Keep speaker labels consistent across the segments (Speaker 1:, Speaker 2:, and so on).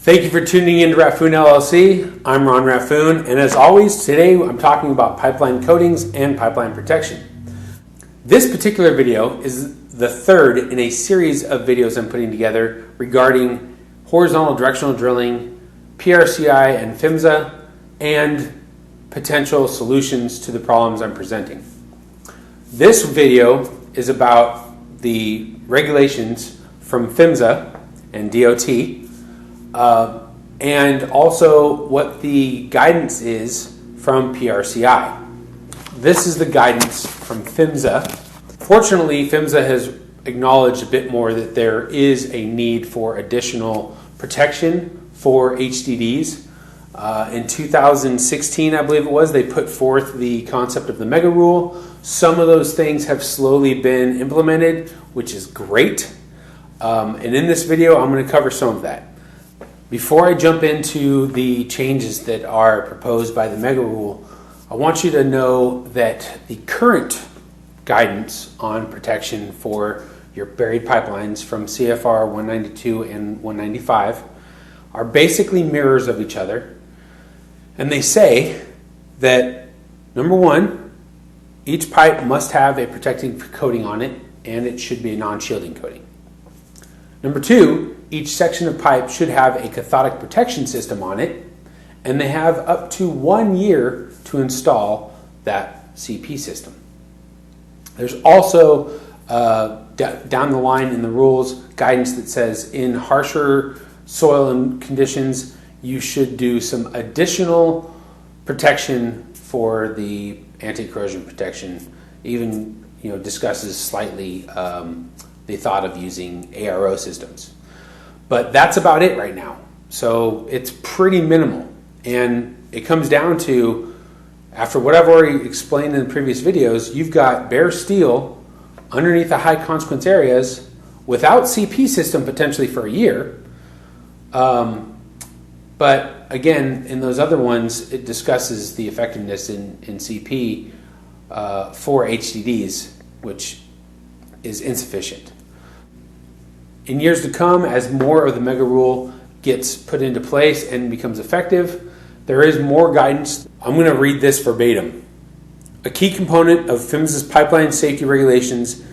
Speaker 1: Thank you for tuning in to Raffoon LLC. I'm Ron Raffoon, and as always, today I'm talking about pipeline coatings and pipeline protection. This particular video is the third in a series of videos I'm putting together regarding horizontal directional drilling, PRCI and PHMSA, and potential solutions to the problems I'm presenting. This video is about the regulations from PHMSA and DOT, and also what the guidance is from PRCI. This is the guidance from PHMSA. Fortunately, PHMSA has acknowledged a bit more that there is a need for additional protection for HDDs. In 2016, I believe it was, they put forth the concept of the mega rule. Some of those things have slowly been implemented, which is great. And in this video, I'm going to cover some of that. Before I jump into the changes that are proposed by the mega rule, I want you to know that the current guidance on protection for your buried pipelines from CFR 192 and 195 are basically mirrors of each other. And they say that, number one, each pipe must have a protective coating on it, and it should be a non-shielding coating. Number two, each section of pipe should have a cathodic protection system on it, and they have up to 1 year to install that CP system. There's also down the line in the rules guidance that says in harsher soil and conditions you should do some additional protection for the anti-corrosion protection. Even discusses slightly the thought of using ARO systems. But that's about it right now. So it's pretty minimal. And it comes down to, after what I've already explained in the previous videos, you've got bare steel underneath the high consequence areas without CP system potentially for a year. But again, in those other ones, it discusses the effectiveness in CP for HDDs, which is insufficient. In years to come, as more of the mega rule gets put into place and becomes effective, there is more guidance. I'm going to read this verbatim. A key component of PHMSA's pipeline safety regulations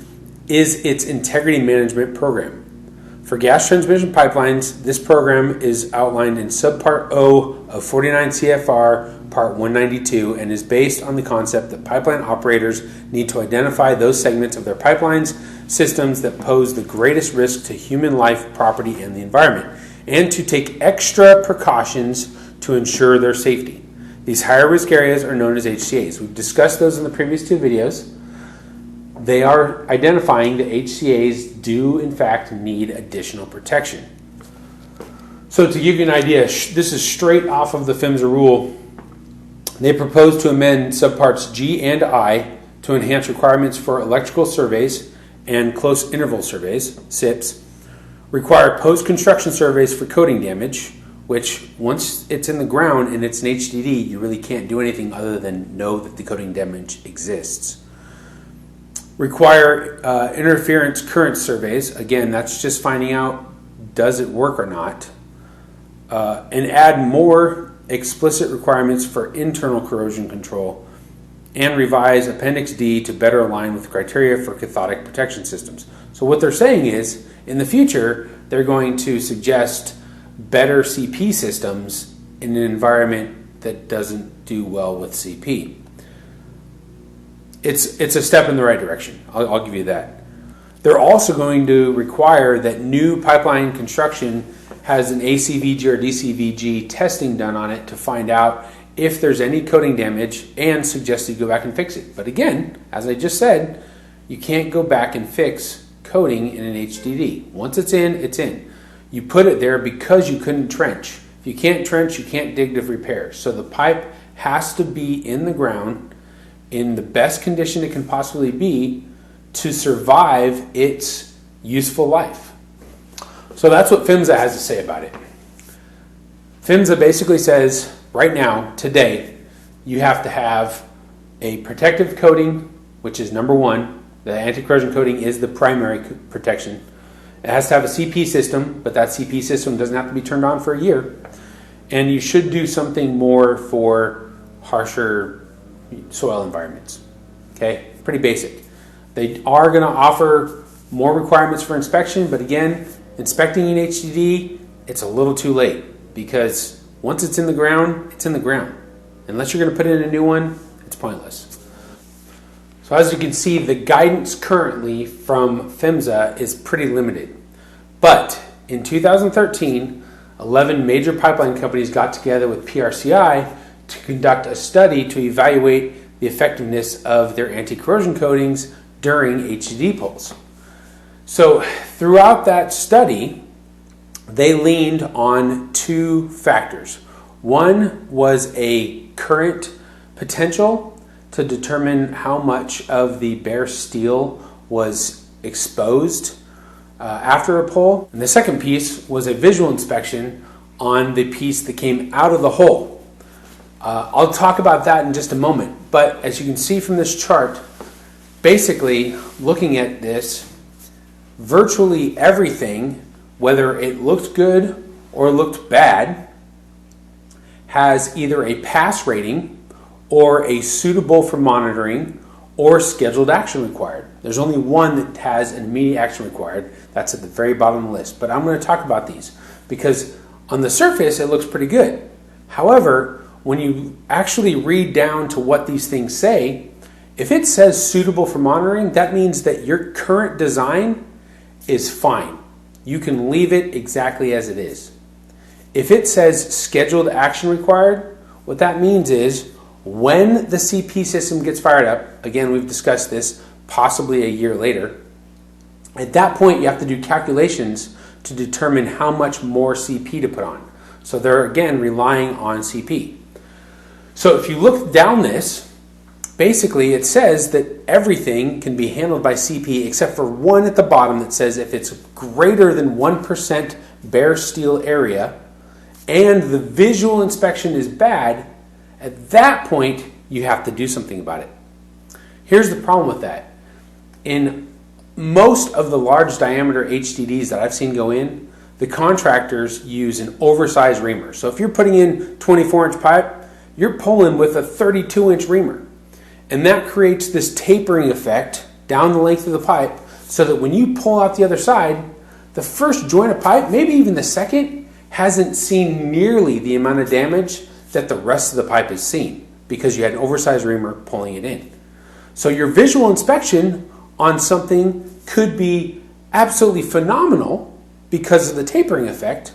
Speaker 1: is its integrity management program. For gas transmission pipelines, this program is outlined in Subpart O of 49 CFR Part 192 and is based on the concept that pipeline operators need to identify those segments of their pipelines systems that pose the greatest risk to human life, property, and the environment, and to take extra precautions to ensure their safety. These higher risk areas are known as HCAs. We've discussed those in the previous two videos. They are identifying that HCAs do in fact need additional protection. So to give you an idea, this is straight off of the PHMSA rule. They propose to amend subparts G and I to enhance requirements for electrical surveys and close interval surveys, SIPs, require post-construction surveys for coating damage, which once it's in the ground and it's an HDD, you really can't do anything other than know that the coating damage exists. Require interference current surveys. Again, that's just finding out does it work or not. And add more explicit requirements for internal corrosion control, and revise Appendix D to better align with criteria for cathodic protection systems. So what they're saying is, in the future, they're going to suggest better CP systems in an environment that doesn't do well with CP. It's a step in the right direction. I'll give you that. They're also going to require that new pipeline construction has an ACVG or DCVG testing done on it to find out if there's any coating damage and suggest you go back and fix it. But again, as I just said, you can't go back and fix coating in an HDD. Once it's in, it's in. You put it there because you couldn't trench. If you can't trench, you can't dig to repair. So the pipe has to be in the ground in the best condition it can possibly be to survive its useful life. So that's what PHMSA has to say about it. PHMSA basically says, right now, today, you have to have a protective coating, which is number one. The anti-corrosion coating is the primary protection. It has to have a CP system, but that CP system doesn't have to be turned on for a year. And you should do something more for harsher soil environments. Okay, pretty basic. They are going to offer more requirements for inspection, but again, inspecting an HDD, it's a little too late, because once it's in the ground, it's in the ground. Unless you're going to put in a new one, it's pointless. So as you can see, the guidance currently from PHMSA is pretty limited. But in 2013, 11 major pipeline companies got together with PRCI to conduct a study to evaluate the effectiveness of their anti-corrosion coatings during HDD pulls. So throughout that study, they leaned on two factors. One was a current potential to determine how much of the bare steel was exposed after a pull. And the second piece was a visual inspection on the piece that came out of the hole. I'll talk about that in just a moment, but as you can see from this chart, basically looking at this, virtually everything, whether it looked good or looked bad, has either a pass rating or a suitable for monitoring or scheduled action required. There's only one that has an immediate action required. That's at the very bottom of the list. But I'm going to talk about these because on the surface it looks pretty good. However, when you actually read down to what these things say, if it says suitable for monitoring, that means that your current design is fine. You can leave it exactly as it is. If it says scheduled action required, what that means is when the CP system gets fired up, again, we've discussed this, possibly a year later, at that point you have to do calculations to determine how much more CP to put on. So they're, again, relying on CP. So if you look down this, basically it says that everything can be handled by CP except for one at the bottom that says if it's greater than 1% bare steel area and the visual inspection is bad, at that point you have to do something about it. Here's the problem with that. In most of the large diameter HDDs that I've seen go in, the contractors use an oversized reamer. So if you're putting in 24-inch pipe, you're pulling with a 32-inch reamer. And that creates this tapering effect down the length of the pipe so that when you pull out the other side, the first joint of pipe, maybe even the second, hasn't seen nearly the amount of damage that the rest of the pipe has seen because you had an oversized reamer pulling it in. So your visual inspection on something could be absolutely phenomenal because of the tapering effect,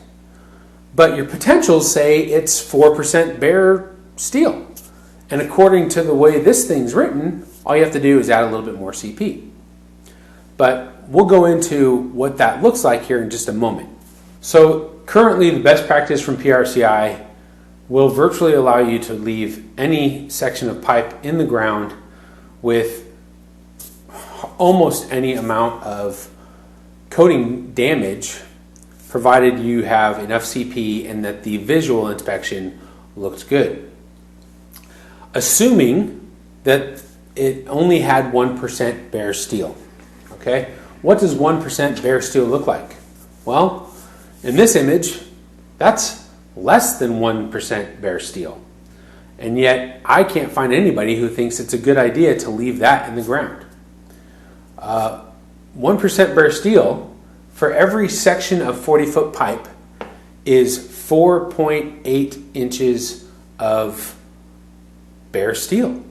Speaker 1: but your potentials say it's 4% bare steel. And according to the way this thing's written, all you have to do is add a little bit more CP. But we'll go into what that looks like here in just a moment. So currently the best practice from PRCI will virtually allow you to leave any section of pipe in the ground with almost any amount of coating damage, provided you have enough CP and that the visual inspection looks good. Assuming that it only had 1% bare steel. Okay, what does 1% bare steel look like? Well, in this image, that's less than 1% bare steel. And yet, I can't find anybody who thinks it's a good idea to leave that in the ground. 1% bare steel, for every section of 40-foot pipe, is 4.8 inches of bare steel.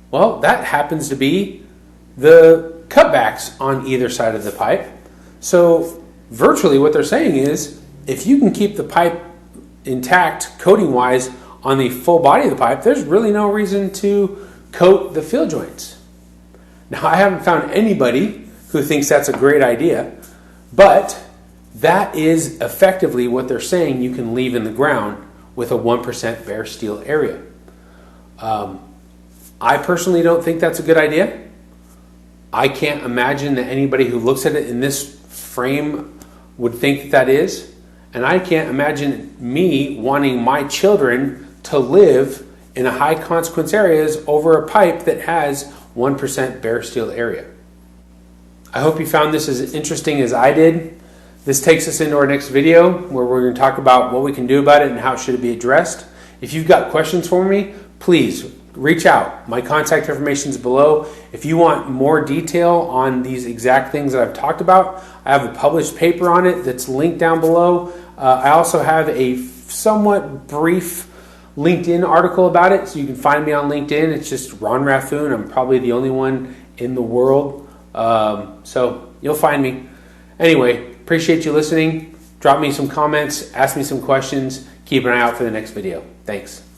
Speaker 1: Well, that happens to be the cutbacks on either side of the pipe. So virtually what they're saying is if you can keep the pipe intact coating wise on the full body of the pipe, there's really no reason to coat the fill joints. Now, I haven't found anybody who thinks that's a great idea, but that is effectively what they're saying you can leave in the ground with a 1% bare steel area. I personally don't think that's a good idea. I can't imagine that anybody who looks at it in this frame would think that that is. And I can't imagine me wanting my children to live in a high consequence areas over a pipe that has 1% bare steel area. I hope you found this as interesting as I did. This takes us into our next video where we're going to talk about what we can do about it and how should it be addressed. If you've got questions for me, please reach out. My contact information is below. If you want more detail on these exact things that I've talked about, I have a published paper on it that's linked down below. I also have a somewhat brief LinkedIn article about it, so you can find me on LinkedIn. It's just Ron Raffoon. I'm probably the only one in the world, so you'll find me. Anyway, appreciate you listening. Drop me some comments, ask me some questions. Keep an eye out for the next video. Thanks.